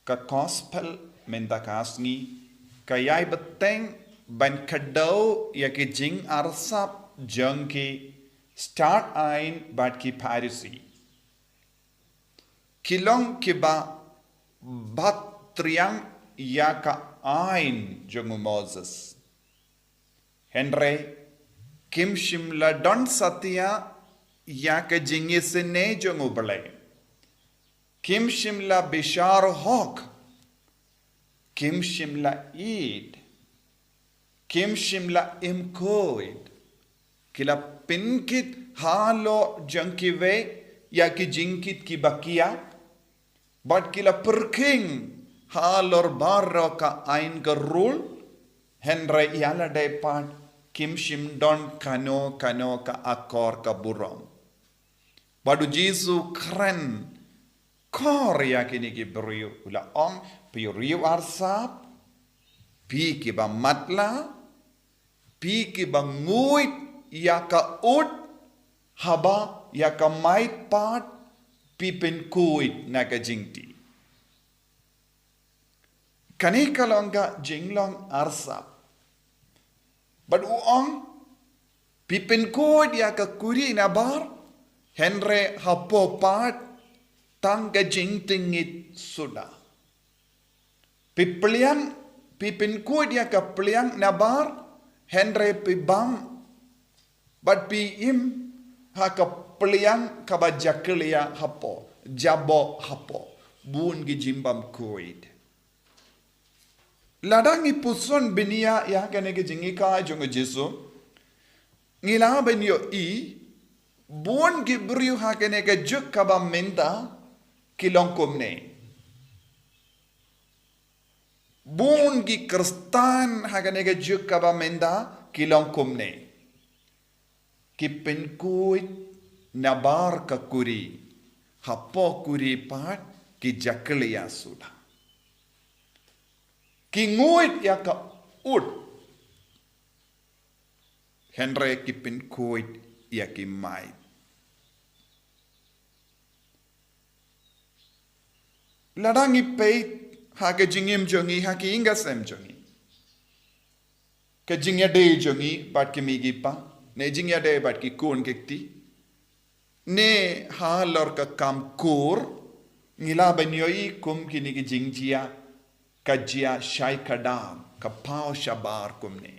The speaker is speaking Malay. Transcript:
ka gospel menda kasngi kayai beteng ban kadau ya ke jing arsap jeng ki start ain bat ki Pharisee kilong kiba bat triang ya ka ain jeng Moses Henry kim shimla don satya ya ka jingi sene jeng ubale Kim shimla bishar hawk. Kim shimla eid. Kim shimla imkoid. Kila pinkit halo jankive ya ki jinkit ki bakia. But kila perking halor barro ka ain ka rule. Henry yala depan kim shim don kano ka akor ka buram. Badu Jesu keren. Korea kini ki beriu ula ong pi riu arsap pi ki ba matla pi ki ba nguit ya ka ut haba ya ka mait pat pi pen kuit na ka jingti kani kalonga jinglong arsap but uong pi pen kuit ya ka kuri na bar Henry Hapoh pat tangga jingtingit sudah. Pipeliang, pipinku dia ke peliang nabar, Henry pibam, but pim ha ke peliang kabajakelia Hapoh, Jaboh Hapoh, bun gijimbam kuid. Ladangi puson binia ya kene gijingika jongo Jesu, ngila benyo I, bun gibriu ha kene juk kabam menta, kilong kumne. Bun gi kristan haganega juk kaba menda kilong kumne. Kipin kuit nabar ka kuri. Hapoh kuri pat ki jakliya sudah. Ki nguit ya ka ut. Henry kipin kuit ya ki mai. Ladangi peit hake jingim jongi hake ingasem jongi. Ke jingya de jongi bat ki migi pa. Ne jingya de bat ki kun kekti. Ne halor ka kam kur. Ngila banyoi kum kini ki jingjia. Kajia shai kadam. Ka pao shabar kumne.